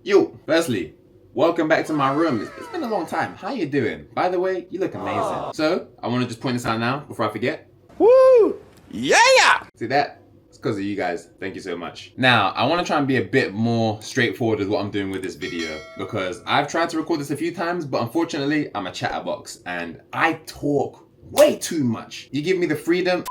Yo, firstly, welcome back to my room. It's been a long time. How you doing? By the way, you look amazing. So, I want to just point this out now before I forget. Woo! Yeah! See that? It's because of you guys. Thank you so much. Now, I want to try and be a bit more straightforward with what I'm doing with this video because I've tried to record this a few times, but unfortunately, I'm a chatterbox and I talk way too much. You give me the freedom.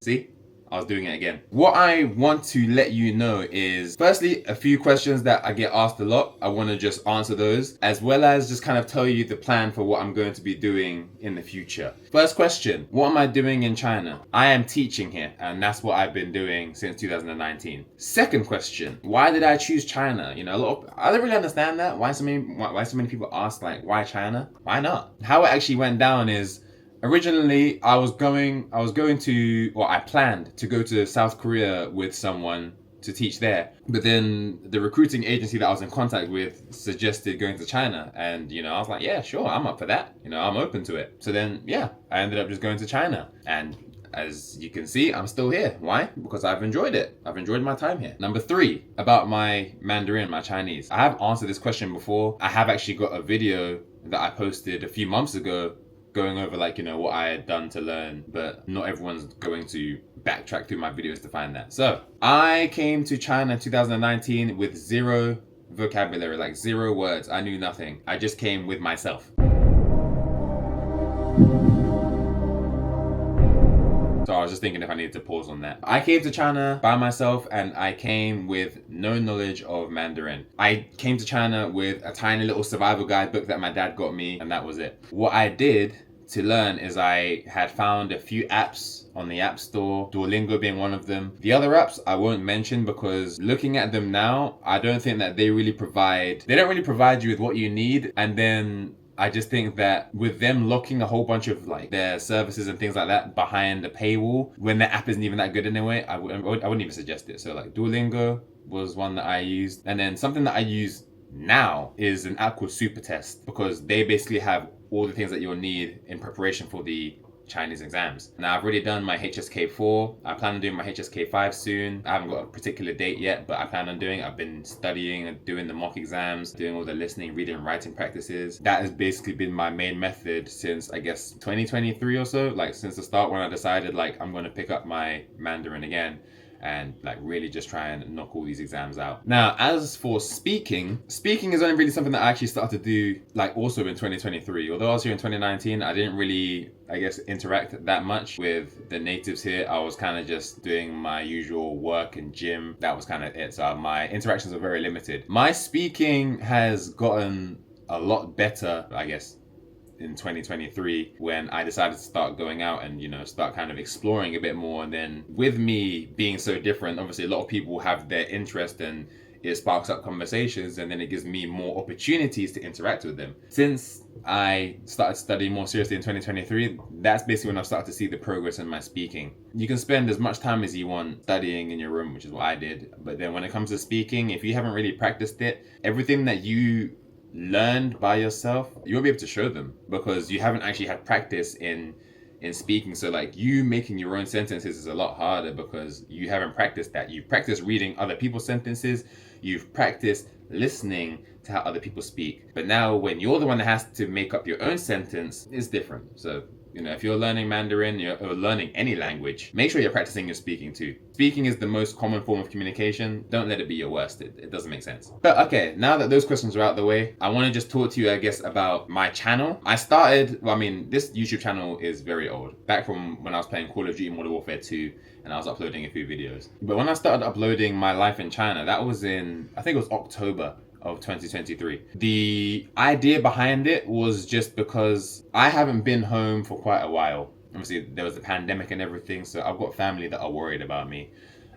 See? I was doing it again. What I want to let you know is, firstly, a few questions that I get asked a lot. I want to just answer those, as well as just kind of tell you the plan for what I'm going to be doing in the future. First question, what am I doing in China? I am teaching here, and that's what I've been doing since 2019. Second question, why did I choose China? You know, I don't really understand that. Why so many people ask, like, why China? Why not? How it actually went down is, originally, I planned to go to South Korea with someone to teach there. But then the recruiting agency that I was in contact with suggested going to China. And, I was like, yeah, sure, I'm up for that. I'm open to it. So then, yeah, I ended up just going to China. And as you can see, I'm still here. Why? Because I've enjoyed it. I've enjoyed my time here. Number 3, about my Mandarin, my Chinese. I have answered this question before. I have actually got a video that I posted a few months ago going over what I had done to learn, but not everyone's going to backtrack through my videos to find that. So I came to China in 2019 with 0 vocabulary, like 0 words. I knew nothing. I just came with myself. So I was just thinking if I needed to pause on that. I came to China by myself and I came with no knowledge of Mandarin. I came to China with a tiny little survival guide book that my dad got me, and that was it. What I did to learn is I had found a few apps on the App Store, Duolingo being one of them. The other apps I won't mention because looking at them now, I don't think that they don't really provide you with what you need. And then I just think that with them locking a whole bunch of their services and things like that behind a paywall, when the app isn't even that good anyway, I wouldn't even suggest it. So Duolingo was one that I used. And then something that I use now is an app called Super Test, because they basically have all the things that you'll need in preparation for the Chinese exams. Now I've already done my HSK4. I plan on doing my HSK5 soon. I haven't got a particular date yet, but I plan on doing it. I've been studying and doing the mock exams, doing all the listening, reading, and writing practices. That has basically been my main method since, I guess, 2023 or so. Since the start, when I decided I'm going to pick up my Mandarin again and really just try and knock all these exams out. Now, as for speaking is only really something that I actually started to do also in 2023. Although I was here in 2019, I didn't really, I guess, interact that much with the natives here. I was kind of just doing my usual work and gym. That was kind of it. So my interactions were very limited. My speaking has gotten a lot better, I guess, in 2023 when I decided to start going out and start kind of exploring a bit more. And then with me being so different, obviously a lot of people have their interest and it sparks up conversations, and then it gives me more opportunities to interact with them. Since I started studying more seriously in 2023, that's basically when I've started to see the progress in my speaking. You can spend as much time as you want studying in your room, which is what I did, but then when it comes to speaking, if you haven't really practiced it, everything that you learned by yourself, you won't be able to show them because you haven't actually had practice in speaking. So you making your own sentences is a lot harder because you haven't practiced that. You've practiced reading other people's sentences, you've practiced listening to how other people speak, but now when you're the one that has to make up your own sentence, it's different. So if you're learning Mandarin or learning any language, make sure you're practicing your speaking too. Speaking is the most common form of communication. Don't let it be your worst. It doesn't make sense. But okay, now that those questions are out of the way, I want to just talk to you, I guess, about my channel. This YouTube channel is very old. Back from when I was playing Call of Duty Modern Warfare 2 and I was uploading a few videos. But when I started uploading my life in China, that was in, I think it was October of 2023. The idea behind it was just because I haven't been home for quite a while. Obviously, there was the pandemic and everything, so I've got family that are worried about me.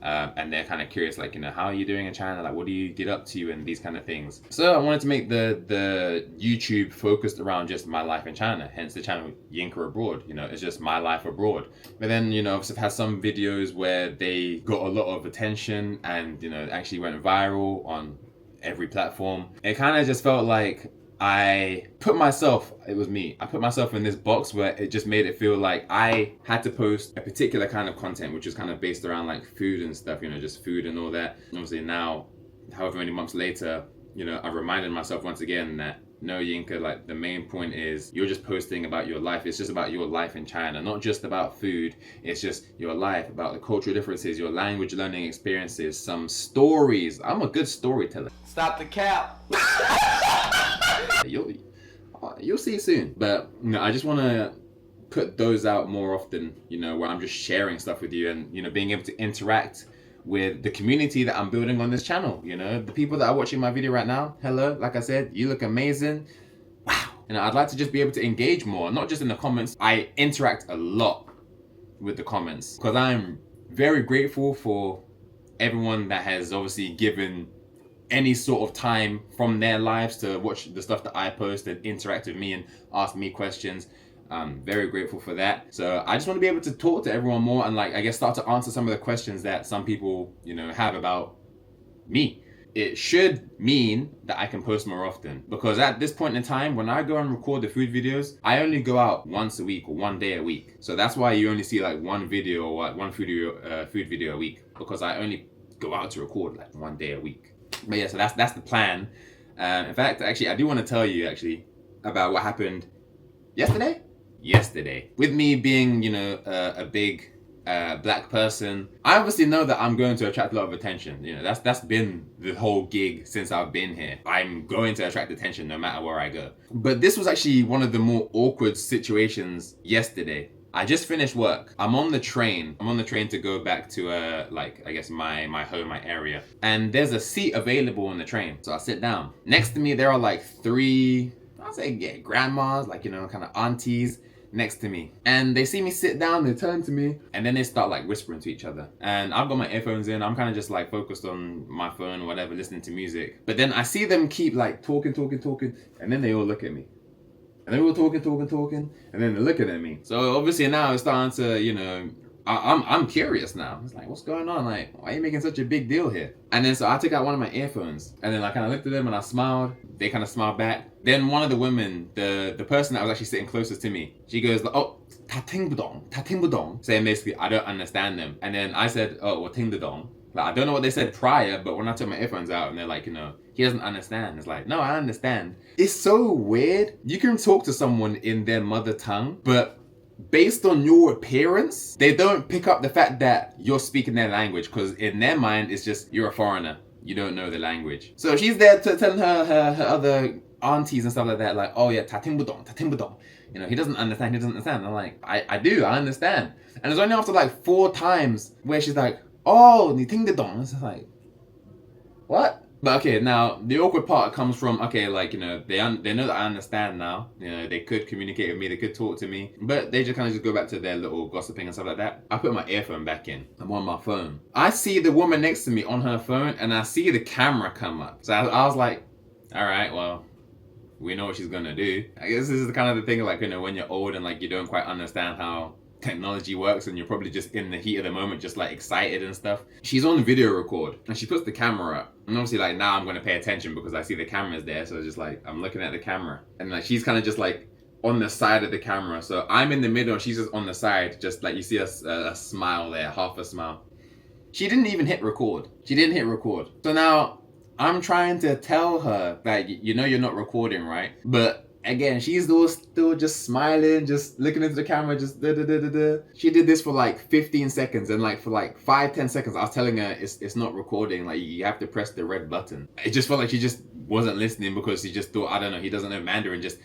And they're kind of curious, how are you doing in China? What do you get up to and these kind of things. So I wanted to make the YouTube focused around just my life in China, hence the channel Yinka Abroad. It's just my life abroad. But then, obviously I've had some videos where they got a lot of attention and, actually went viral on every platform. It kind of just felt like I put myself in this box where it just made it feel like I had to post a particular kind of content, which was kind of based around food and stuff, just food and all that. Obviously now, however many months later, I reminded myself once again that no, Yinka, like the main point is you're just posting about your life. It's just about your life in China, not just about food. It's just your life, about the cultural differences, your language learning experiences, some stories. I'm a good storyteller. Stop the cap. You'll see soon. But I just want to put those out more often, where I'm just sharing stuff with you and, being able to interact with the community that I'm building on this channel. The people that are watching my video right now, hello, like I said, you look amazing. Wow. I'd like to just be able to engage more, not just in the comments. I interact a lot with the comments because I'm very grateful for everyone that has obviously given any sort of time from their lives to watch the stuff that I post and interact with me and ask me questions. I'm very grateful for that. So I just want to be able to talk to everyone more and I guess start to answer some of the questions that some people, have about me. It should mean that I can post more often, because at this point in time, when I go and record the food videos, I only go out once a week or one day a week. So that's why you only see one video or one food video a week, because I only go out to record one day a week. But yeah, so that's the plan. In fact, actually, I do want to tell you about what happened yesterday. With me being, a big black person, I obviously know that I'm going to attract a lot of attention. That's been the whole gig since I've been here. I'm going to attract attention no matter where I go. But this was actually one of the more awkward situations yesterday. I just finished work. I'm on the train to go back to I guess my home, my area. And there's a seat available on the train. So I sit down. Next to me there are three, I'd say grandmas, kind of aunties next to me. And they see me sit down, they turn to me, and then they start whispering to each other. And I've got my earphones in, I'm kind of just focused on my phone or whatever, listening to music. But then I see them keep talking, and then they all look at me. And they were talking, and then they're looking at me. So obviously now it's starting to, I'm curious now. It's what's going on? Why are you making such a big deal here? And then so I took out one of my earphones, and then I kind of looked at them and I smiled. They kind of smiled back. Then one of the women, the person that was actually sitting closest to me, she goes, oh, ta ting budong, saying basically, I don't understand them. And then I said, oh, well, ting budong. I don't know what they said prior, but when I took my earphones out and they're he doesn't understand. It's no, I understand. It's so weird. You can talk to someone in their mother tongue, but based on your appearance, they don't pick up the fact that you're speaking their language, because in their mind, it's just, you're a foreigner. You don't know the language. So she's there telling her other aunties and stuff like that, oh yeah, ta ting budong. He doesn't understand. I'm I do, I understand. And it's only after 4 times where she's oh, ni ting de dong. It's what? But okay, now the awkward part comes from, okay, they know that I understand now. They could communicate with me, they could talk to me, but they just kind of just go back to their little gossiping and stuff like that. I put my earphone back in. I'm on my phone. I see the woman next to me on her phone, and I see the camera come up. So I was like, all right, well, we know what she's gonna do. I guess this is the kind of the thing, when you're old and you don't quite understand how technology works, and you're probably just in the heat of the moment, just excited and stuff. She's on video record, and she puts the camera up, and obviously now I'm going to pay attention because I see the camera's there. So just I'm looking at the camera, and she's kind of just on the side of the camera. So I'm in the middle and she's just on the side, just you see a smile there, half a smile. She didn't even hit record. So now I'm trying to tell her you're not recording, right? But again, she's still just smiling, just looking into the camera, just da. She did this for 15 seconds, and for 5-10 seconds, I was telling her it's not recording. You have to press the red button. It just felt like she just wasn't listening, because she just thought, I don't know, he doesn't know Mandarin. Just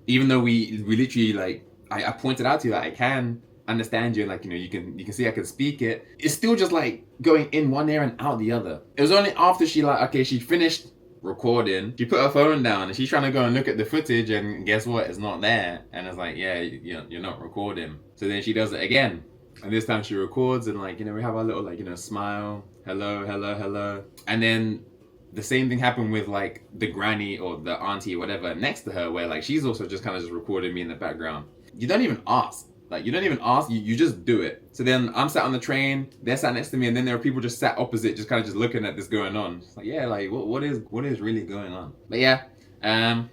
even though we literally I pointed out to you that I can understand you, and you can see I can speak it. It's still just going in one ear and out the other. It was only after she she finished recording, she put her phone down and she's trying to go and look at the footage, and guess what, it's not there. And it's yeah, you're not recording. So then she does it again, and this time she records, and we have our little smile, hello, and then the same thing happened with the granny or the auntie or whatever next to her, where she's also just kind of just recording me in the background. You don't even ask. You just do it. So then I'm sat on the train, they're sat next to me, and then there are people just sat opposite, just kind of just looking at this going on. It's what is really going on? But yeah, I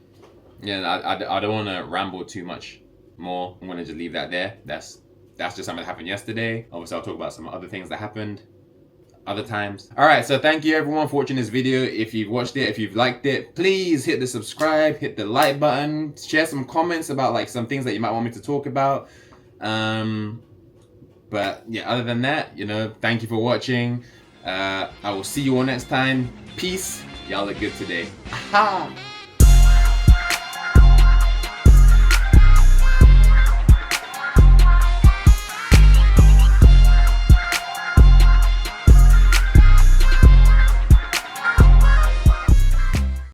don't want to ramble too much more. I'm going to just leave that there. That's just something that happened yesterday. Obviously, I'll talk about some other things that happened other times. Alright, so thank you everyone for watching this video. If you've watched it, if you've liked it, please hit the subscribe, hit the like button, share some comments about like some things that you might want me to talk about. But yeah, other than that, you know, thank you for watching. I will see you all next time. Peace. Y'all look good today. Aha!